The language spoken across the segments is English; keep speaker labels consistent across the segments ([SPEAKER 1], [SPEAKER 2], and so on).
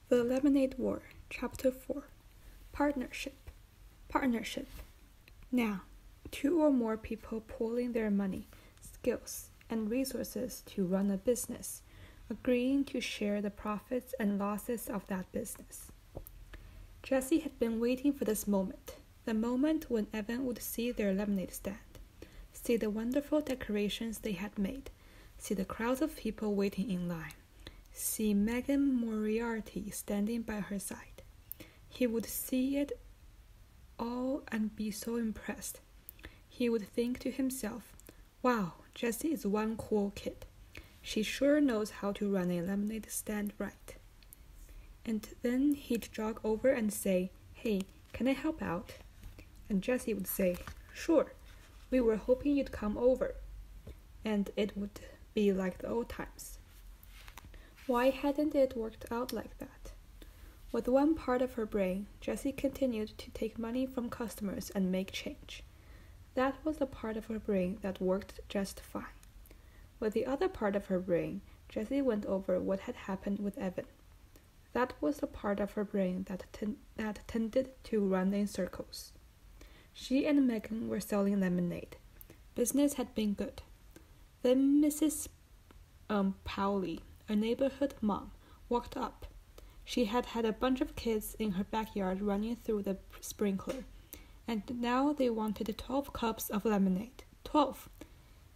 [SPEAKER 1] The Lemonade War, Chapter 4. Partnership. Now, 2 or more people pooling their money, skills, and resources to run a business, agreeing to share the profits and losses of that business. Jessie had been waiting for this moment, the moment when Evan would see their lemonade stand, see the wonderful decorations they had made, see the crowds of people waiting in line, see Megan Moriarty standing by her side. He would see it all and be so impressed. He would think to himself, wow, Jessie is one cool kid. She sure knows how to run a lemonade stand right. And then he'd jog over and say, hey, can I help out? And Jessie would say, sure, we were hoping you'd come over. And it would be like the old times. Why hadn't it worked out like that? With one part of her brain, Jessie continued to take money from customers and make change. That was the part of her brain that worked just fine. With the other part of her brain, Jessie went over what had happened with Evan. That was the part of her brain that tended to run in circles. She and Megan were selling lemonade. Business had been good. Then Mrs. Powley, a neighborhood mom, walked up. She had had a bunch of kids in her backyard running through the sprinkler, and now they wanted 12 cups of lemonade. 12!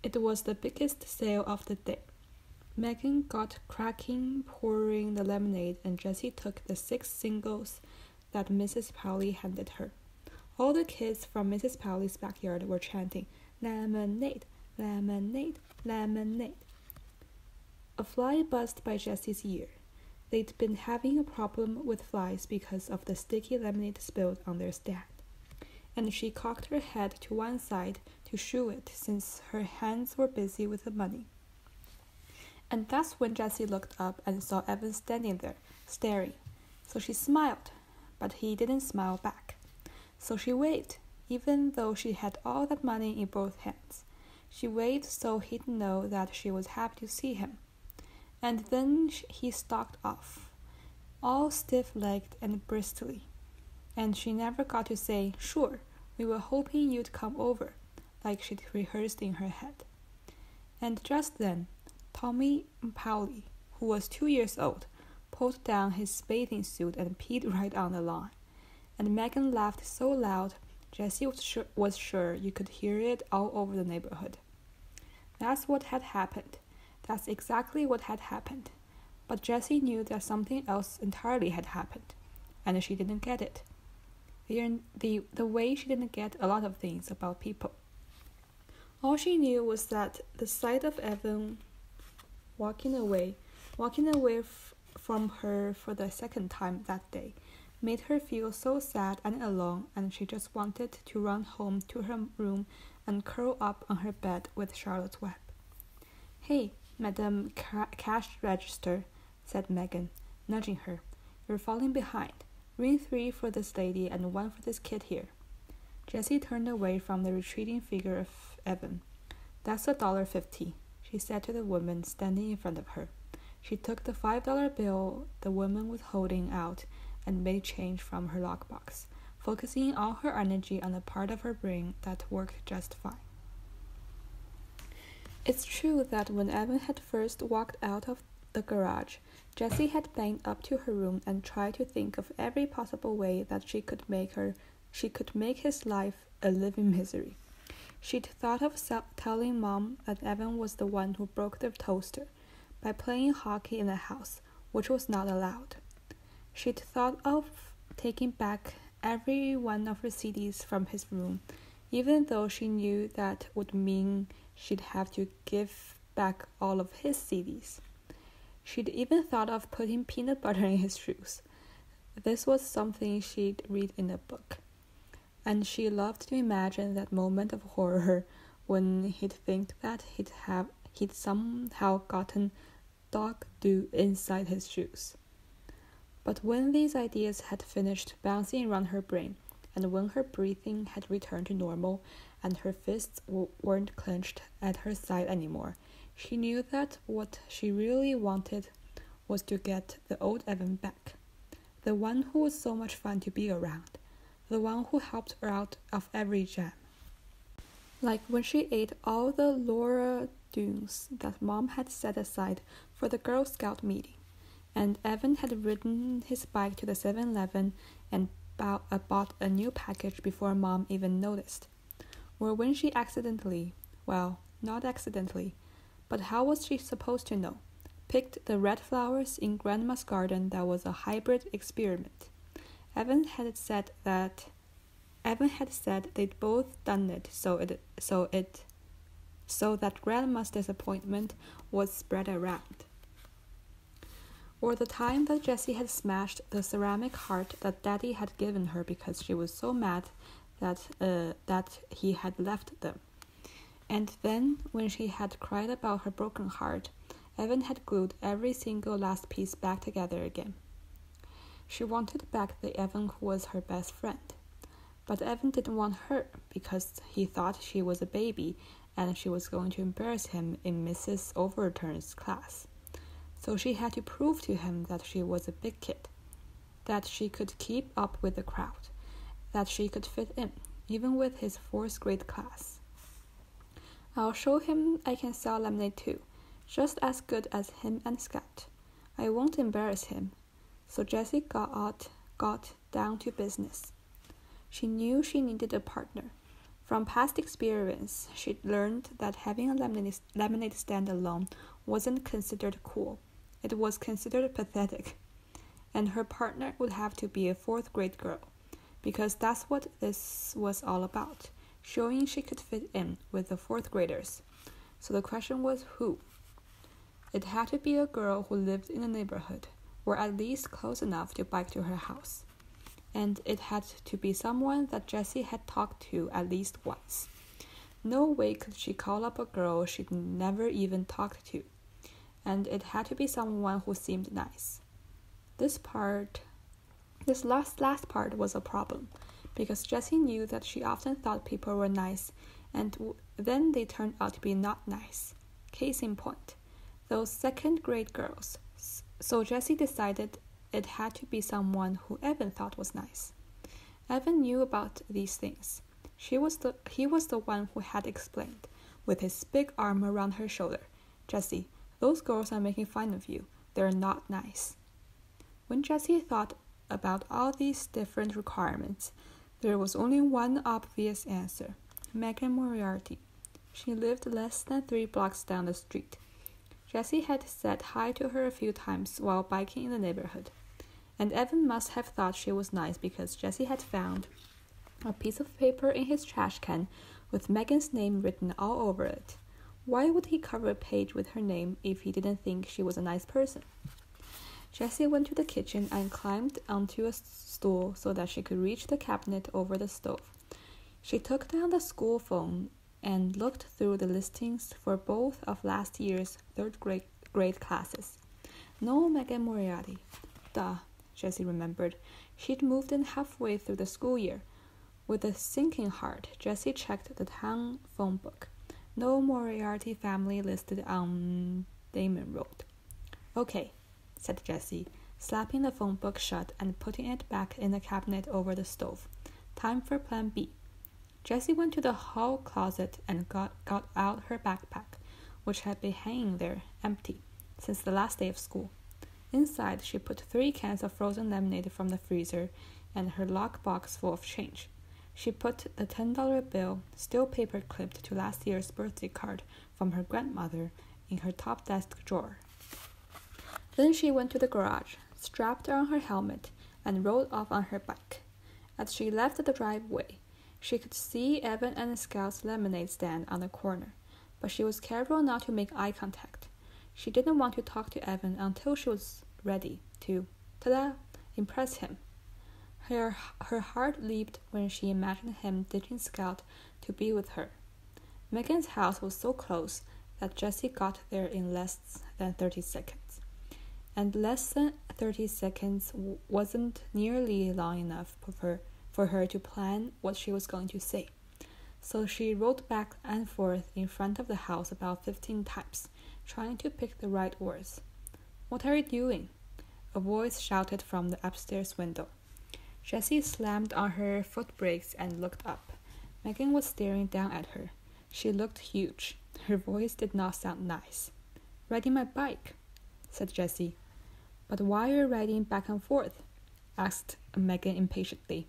[SPEAKER 1] It was the biggest sale of the day. Megan got cracking pouring the lemonade, and Jessie took the 6 singles that Mrs. Powley handed her. All the kids from Mrs. Powley's backyard were chanting, lemonade, lemonade, lemonade. A fly buzzed by Jessie's ear. They'd been having a problem with flies because of the sticky lemonade spilled on their stand, and she cocked her head to one side to shoo it since her hands were busy with the money. And that's when Jessie looked up and saw Evan standing there, staring. So she smiled, but he didn't smile back. So she waved, even though she had all that money in both hands. She waved so he'd know that she was happy to see him. And then he stalked off, all stiff-legged and bristly. And she never got to say, sure, we were hoping you'd come over, like she'd rehearsed in her head. And just then, Tommy Powley, who was 2 years old, pulled down his bathing suit and peed right on the lawn. And Megan laughed so loud, Jessie was sure you could hear it all over the neighborhood. That's what had happened. That's exactly what had happened. But Jessie knew that something else entirely had happened, and she didn't get it. The way she didn't get a lot of things about people. All she knew was that the sight of Evan walking away from her for the second time that day made her feel so sad and alone, and she just wanted to run home to her room and curl up on her bed with Charlotte's Web. Hey, Madam Cash Register, said Megan, nudging her. You're falling behind. Ring 3 for this lady and 1 for this kid here. Jessie turned away from the retreating figure of Evan. That's $1.50, she said to the woman standing in front of her. She took the $5 bill the woman was holding out and made change from her lockbox, focusing all her energy on the part of her brain that worked just fine. It's true that when Evan had first walked out of the garage, Jessie had banged up to her room and tried to think of every possible way that she could make his life a living misery. She'd thought of telling Mom that Evan was the one who broke the toaster by playing hockey in the house, which was not allowed. She'd thought of taking back every one of her CDs from his room, even though she knew that would mean she'd have to give back all of his CDs. She'd even thought of putting peanut butter in his shoes. This was something she'd read in a book, and she loved to imagine that moment of horror when he'd think that he'd somehow gotten dog dew inside his shoes. But when these ideas had finished bouncing around her brain, and when her breathing had returned to normal, and her fists weren't clenched at her side anymore, she knew that what she really wanted was to get the old Evan back. the one who was so much fun to be around, the one who helped her out of every jam. Like when she ate all the Laura Dunes that Mom had set aside for the Girl Scout meeting, and Evan had ridden his bike to the 7-Eleven and bought a new package before Mom even noticed. Or when she accidentally, well, not accidentally, but how was she supposed to know, picked the red flowers in Grandma's garden that was a hybrid experiment. Evan had said they'd both done it so that Grandma's disappointment was spread around. Or the time that Jessie had smashed the ceramic heart that Daddy had given her because she was so mad that he had left them. And then, when she had cried about her broken heart, Evan had glued every single last piece back together again. She wanted back the Evan who was her best friend. But Evan didn't want her because he thought she was a baby and she was going to embarrass him in Mrs. Overturn's class. So she had to prove to him that she was a big kid, that she could keep up with the crowd, that she could fit in, even with his 4th grade class. I'll show him I can sell lemonade too, just as good as him and Scout. I won't embarrass him. So Jessie got down to business. She knew she needed a partner. From past experience, she'd learned that having a lemonade stand alone wasn't considered cool. It was considered pathetic. And her partner would have to be a 4th grade girl, because that's what this was all about, showing she could fit in with the 4th graders. So the question was who? It had to be a girl who lived in the neighborhood, or at least close enough to bike to her house. And it had to be someone that Jessie had talked to at least once. No way could she call up a girl she'd never even talked to. And it had to be someone who seemed nice. This last part was a problem, because Jessie knew that she often thought people were nice, and then they turned out to be not nice. Case in point, those 2nd grade girls. So Jessie decided it had to be someone who Evan thought was nice. Evan knew about these things. He was the one who had explained, with his big arm around her shoulder, Jessie, those girls are making fun of you. They're not nice. When Jessie thought about all these different requirements, there was only one obvious answer: Megan Moriarty. She lived less than 3 blocks down the street. Jessie had said hi to her a few times while biking in the neighborhood, and Evan must have thought she was nice because Jessie had found a piece of paper in his trash can with Megan's name written all over it. Why would he cover a page with her name if he didn't think she was a nice person? Jessie went to the kitchen and climbed onto a stool so that she could reach the cabinet over the stove. She took down the school phone and looked through the listings for both of last year's 3rd grade classes. No Megan Moriarty. Duh, Jessie remembered. She'd moved in halfway through the school year. With a sinking heart, Jessie checked the town phone book. No Moriarty family listed on Damon Road. Okay, said Jessie, slapping the phone book shut and putting it back in the cabinet over the stove. Time for plan B. Jessie went to the hall closet and got out her backpack, which had been hanging there, empty, since the last day of school. Inside, she put 3 cans of frozen lemonade from the freezer and her lockbox full of change. She put the $10 bill, still paper-clipped to last year's birthday card from her grandmother, in her top desk drawer. Then she went to the garage, strapped on her helmet, and rode off on her bike. As she left the driveway, she could see Evan and Scout's lemonade stand on the corner, but she was careful not to make eye contact. She didn't want to talk to Evan until she was ready to, impress him. Her heart leaped when she imagined him ditching Scout to be with her. Megan's house was so close that Jessie got there in less than 30 seconds. And less than 30 seconds wasn't nearly long enough for her to plan what she was going to say. So she rode back and forth in front of the house about 15 times, trying to pick the right words. What are you doing? a voice shouted from the upstairs window. Jessie slammed on her foot brakes and looked up. Megan was staring down at her. She looked huge. Her voice did not sound nice. "Riding my bike," said Jessie. "But why are you riding back and forth?" asked Megan impatiently.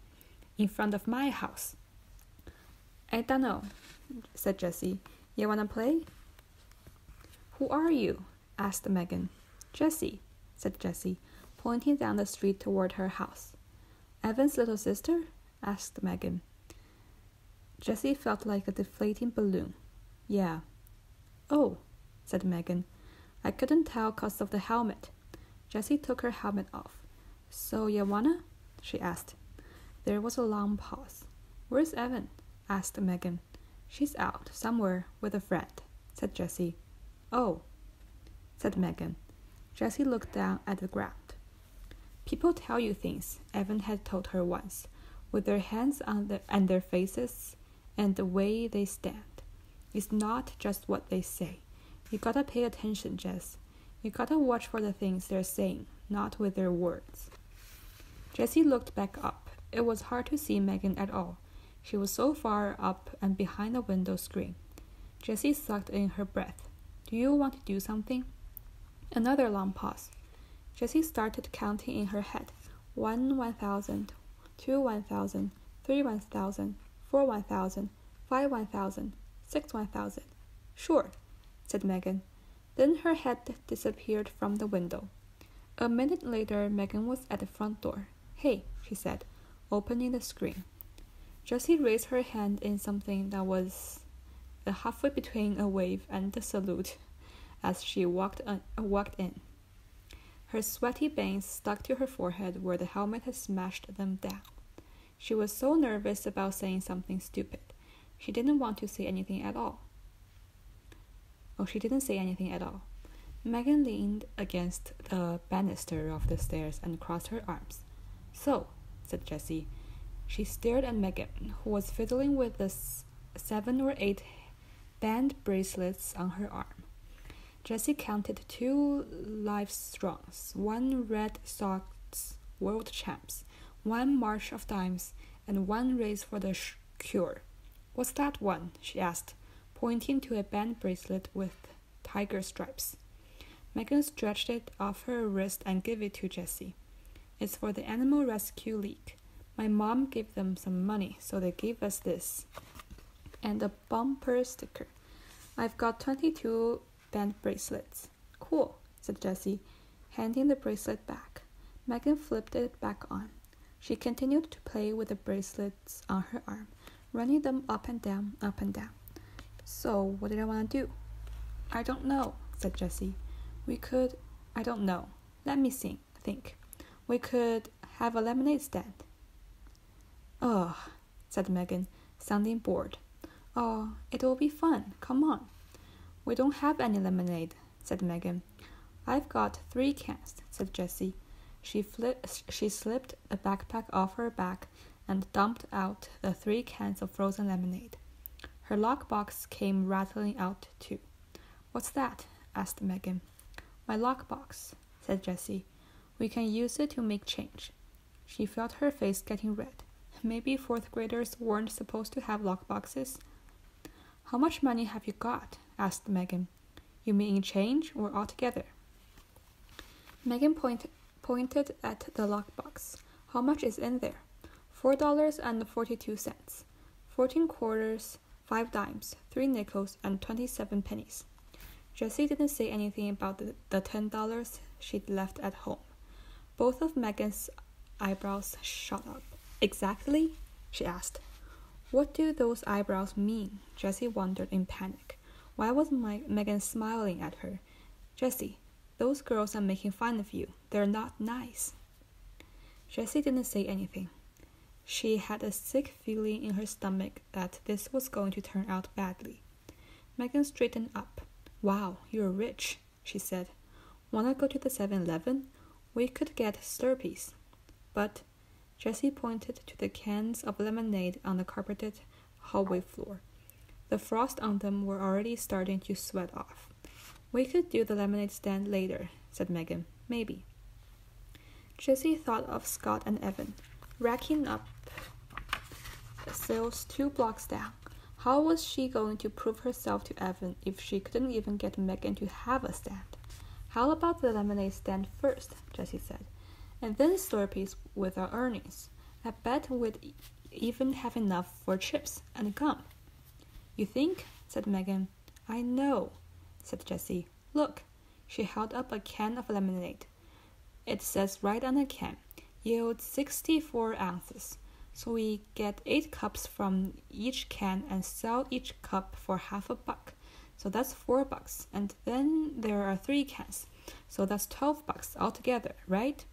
[SPEAKER 1] "In front of my house." "I don't know," said Jessie. "You wanna play?" "Who are you?" asked Megan. "Jessie," said Jessie, pointing down the street toward her house. "Evan's little sister?" asked Megan. Jessie felt like a deflating balloon. "Yeah." "Oh," said Megan. "I couldn't tell 'cause of the helmet." Jessie took her helmet off. "So you wanna?" she asked. There was a long pause. "Where's Evan?" asked Megan. "She's out, somewhere, with a friend," said Jessie. "Oh," said Megan. Jessie looked down at the ground. "People tell you things," Evan had told her once, "with their hands on their faces and the way they stand. It's not just what they say. You gotta pay attention, Jess. You gotta watch for the things they're saying, not with their words." Jessie looked back up. It was hard to see Megan at all. She was so far up and behind the window screen. Jessie sucked in her breath. "Do you want to do something?" Another long pause. Jessie started counting in her head. 1 1,000, 2 1,000, 3 1,000, 4 1,000, 5 1,000, 6 1,000. "Sure," said Megan. Then her head disappeared from the window. A minute later, Megan was at the front door. "Hey," she said, opening the screen. Jessie raised her hand in something that was halfway between a wave and a salute as she walked in. Her sweaty bangs stuck to her forehead where the helmet had smashed them down. She was so nervous about saying something stupid. She didn't want to say anything at all. She didn't say anything at all. Megan leaned against the banister of the stairs and crossed her arms. "So," said Jessie. She stared at Megan, who was fiddling with the 7 or 8 band bracelets on her arm. Jessie counted 2 Livestrongs, 1 Red Sox World Champs, 1 March of Dimes, and 1 Race for the Cure. "What's that one?" she asked, pointing to a band bracelet with tiger stripes. Megan stretched it off her wrist and gave it to Jessie. "It's for the Animal Rescue League. My mom gave them some money, so they gave us this. And a bumper sticker. I've got 22 band bracelets." "Cool," said Jessie, handing the bracelet back. Megan flipped it back on. She continued to play with the bracelets on her arm, running them up and down, up and down. "So, what did I want to do?" "I don't know," said Jessie. I don't know. Let me think. We could have a lemonade stand." "Ugh," said Megan, sounding bored. "Oh, it will be fun. Come on." "We don't have any lemonade," said Megan. "I've got 3 cans," said Jessie. She slipped a backpack off her back and dumped out the 3 cans of frozen lemonade. Her lockbox came rattling out too. "What's that?" asked Megan. "My lockbox," said Jessie. "We can use it to make change." She felt her face getting red. Maybe 4th graders weren't supposed to have lockboxes. "How much money have you got?" asked Megan. "You mean in change or altogether?" Megan pointed at the lockbox. "How much is in there?" $4.42. 14 quarters, 5 dimes, 3 nickels, and 27 pennies. Jessie didn't say anything about the $10 she'd left at home. Both of Megan's eyebrows shot up. "Exactly?" she asked. What do those eyebrows mean? Jessie wondered in panic. Why was Megan smiling at her? "Jessie, those girls are making fun of you. They're not nice." Jessie didn't say anything. She had a sick feeling in her stomach that this was going to turn out badly. Megan straightened up. "Wow, you're rich," she said. "Wanna go to the 7-Eleven? We could get Slurpees." But Jessie pointed to the cans of lemonade on the carpeted hallway floor. The frost on them were already starting to sweat off. "We could do the lemonade stand later," said Megan. "Maybe." Jessie thought of Scott and Evan, racking up sales 2 blocks down. How was she going to prove herself to Evan if she couldn't even get Megan to have a stand? How about the lemonade stand first, Jessie said, and then Slurpees with our earnings. I bet we'd even have enough for chips and gum. You think? Said Megan. I know, said Jessie. Look. She held up a can of lemonade. It says right on the can, yields 64 ounces. So we get 8 cups from each can and sell each cup for $1/2. So that's $4. And then there are 3 cans. So that's $12 altogether, right?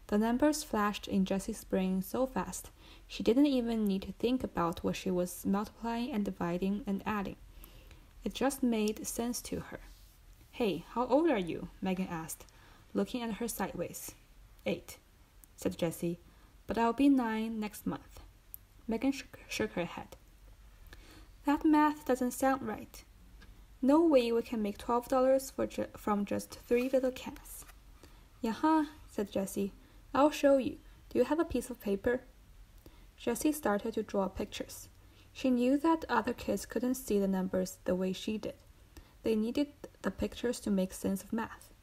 [SPEAKER 1] The numbers flashed in Jessie's brain so fast, she didn't even need to think about what she was multiplying and dividing and adding. It just made sense to her. Hey, how old are you? Megan asked, looking at her sideways. 8, said Jessie, but I'll be 9 next month. Megan shook her head. That math doesn't sound right. No way we can make $12 from just 3 little cans. Yeah, said Jessie. I'll show you. Do you have a piece of paper? Jessie started to draw pictures. She knew that other kids couldn't see the numbers the way she did. They needed the pictures to make sense of math.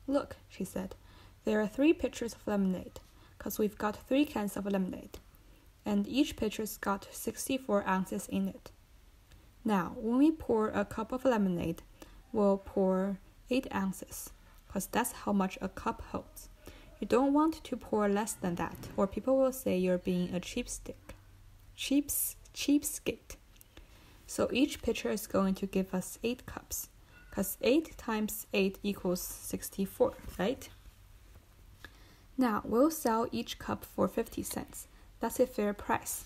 [SPEAKER 1] Look, she said, there are 3 pitchers of lemonade, 'cause we've got 3 cans of lemonade, and each pitcher's got 64 ounces in it. Now, when we pour a cup of lemonade, we'll pour 8 ounces, 'cause that's how much a cup holds. You don't want to pour less than that, or people will say you're being a cheapskate. So each pitcher is going to give us 8 cups, 'cause 8 times 8 equals 64, right? Now, we'll sell each cup for 50 cents. That's a fair price.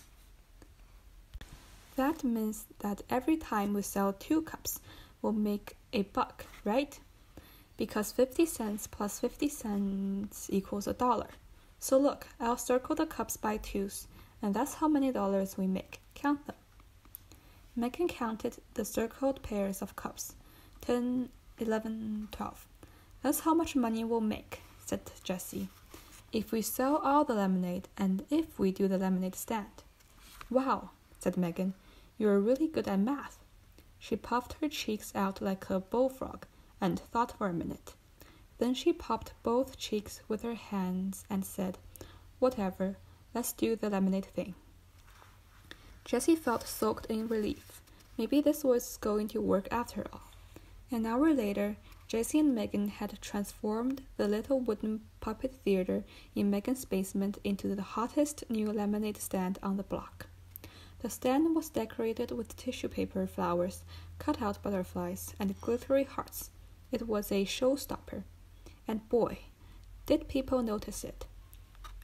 [SPEAKER 1] That means that every time we sell 2 cups, we'll make $1, right? Because 50 cents plus 50 cents equals $1. So look, I'll circle the cups by 2s, and that's how many dollars we make. Count them. Megan counted the circled pairs of cups. 10, 11, 12. That's how much money we'll make, said Jessie, if we sell all the lemonade and if we do the lemonade stand. Wow, said Megan, you're really good at math. She puffed her cheeks out like a bullfrog and thought for a minute. Then she popped both cheeks with her hands and said, Whatever, let's do the lemonade thing. Jessie felt soaked in relief. Maybe this was going to work after all. An hour later, Jessie and Megan had transformed the little wooden puppet theater in Megan's basement into the hottest new lemonade stand on the block. The stand was decorated with tissue paper flowers, cut-out butterflies, and glittery hearts. It was a showstopper. And boy, did people notice it.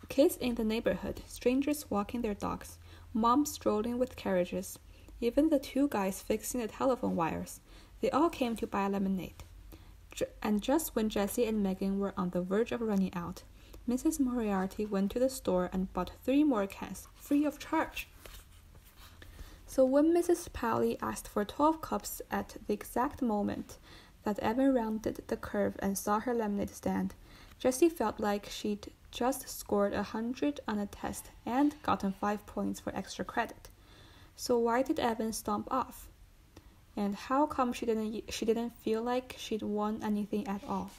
[SPEAKER 1] Kids in the neighborhood, strangers walking their dogs, moms strolling with carriages, even the 2 guys fixing the telephone wires, they all came to buy lemonade. And just when Jessie and Megan were on the verge of running out, Mrs. Moriarty went to the store and bought 3 more cans, free of charge. So when Mrs. Powley asked for 12 cups at the exact moment that Evan rounded the curve and saw her lemonade stand, Jessie felt like she'd just scored 100 on a test and gotten 5 points for extra credit. So why did Evan stomp off? And how come she didn't feel like she'd won anything at all?